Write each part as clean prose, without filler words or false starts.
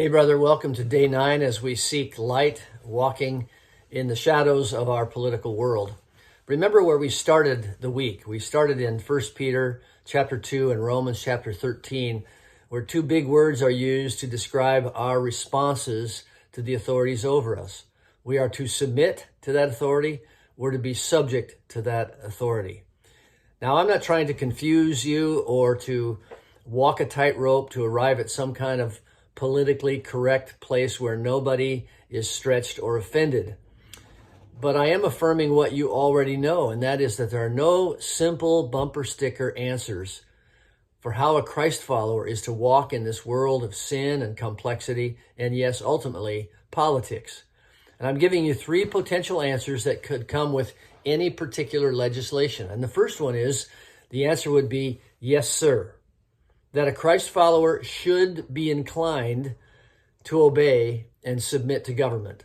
Hey, brother, welcome to day 9 as we seek light, walking in the shadows of our political world. Remember where we started the week. We started in 1 Peter chapter 2 and Romans chapter 13, where two big words are used to describe our responses to the authorities over us. We are to submit to that authority. We're to be subject to that authority. Now, I'm not trying to confuse you or to walk a tightrope to arrive at some kind of politically correct place where nobody is stretched or offended. But I am affirming what you already know, and that is that there are no simple bumper sticker answers for how a Christ follower is to walk in this world of sin and complexity, and yes, ultimately, politics. And I'm giving you 3 potential answers that could come with any particular legislation. And the first one is, the answer would be, yes, sir. That a Christ follower should be inclined to obey and submit to government.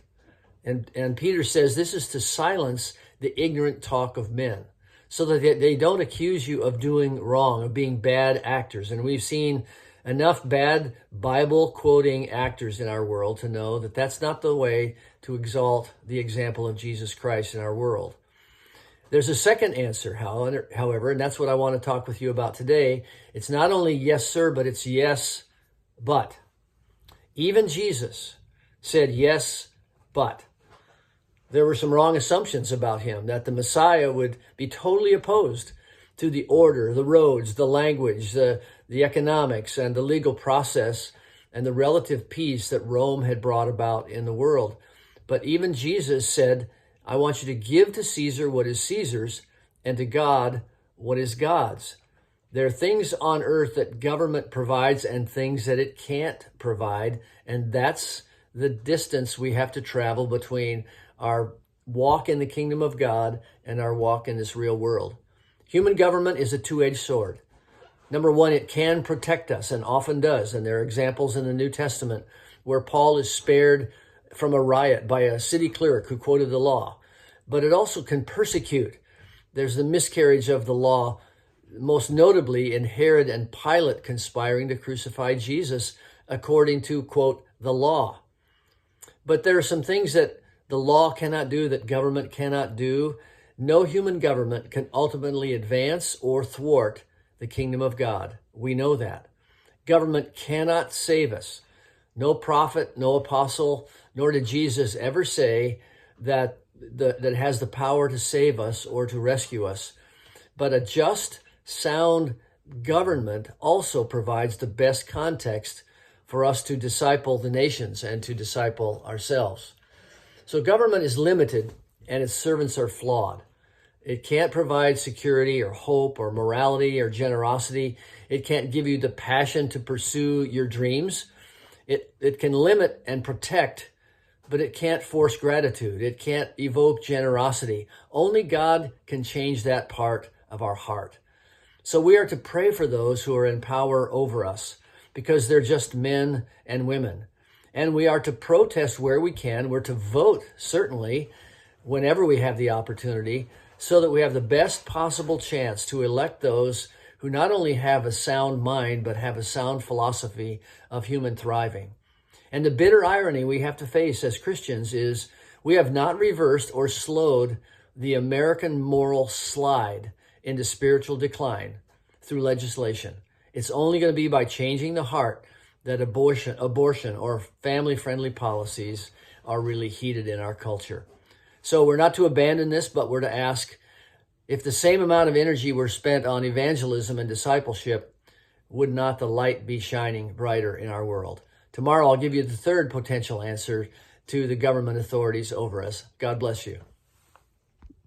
And Peter says this is to silence the ignorant talk of men so that they don't accuse you of doing wrong, of being bad actors. And we've seen enough bad Bible quoting actors in our world to know that that's not the way to exalt the example of Jesus Christ in our world. There's a second answer, however, and that's what I want to talk with you about today. It's not only yes, sir, but it's yes, but. Even Jesus said yes, but. There were some wrong assumptions about him, that the Messiah would be totally opposed to the order, the roads, the language, the economics, and the legal process, and the relative peace that Rome had brought about in the world. But even Jesus said, I want you to give to Caesar what is Caesar's and to God what is God's. There are things on earth that government provides and things that it can't provide, and that's the distance we have to travel between our walk in the kingdom of God and our walk in this real world. Human government is a two-edged sword. Number one, it can protect us and often does, and there are examples in the New Testament where Paul is spared from a riot by a city clerk who quoted the law. But it also can persecute. There's the miscarriage of the law, most notably in Herod and Pilate conspiring to crucify Jesus according to, quote, the law. But there are some things that the law cannot do, that government cannot do. No human government can ultimately advance or thwart the kingdom of God. We know that. Government cannot save us. No prophet, no apostle, nor did Jesus ever say that has the power to save us or to rescue us. But a just, sound government also provides the best context for us to disciple the nations and to disciple ourselves. So government is limited and its servants are flawed. It can't provide security or hope or morality or generosity. It can't give you the passion to pursue your dreams. It can limit and protect, but it can't force gratitude. It can't evoke generosity. Only God can change that part of our heart. So we are to pray for those who are in power over us because they're just men and women. And we are to protest where we can. We're to vote, certainly, whenever we have the opportunity, so that we have the best possible chance to elect those who not only have a sound mind, but have a sound philosophy of human thriving. And the bitter irony we have to face as Christians is we have not reversed or slowed the American moral slide into spiritual decline through legislation. It's only going to be by changing the heart that abortion or family-friendly policies are really heated in our culture. So we're not to abandon this, but we're to ask if the same amount of energy were spent on evangelism and discipleship, would not the light be shining brighter in our world? Tomorrow, I'll give you the third potential answer to the government authorities over us. God bless you.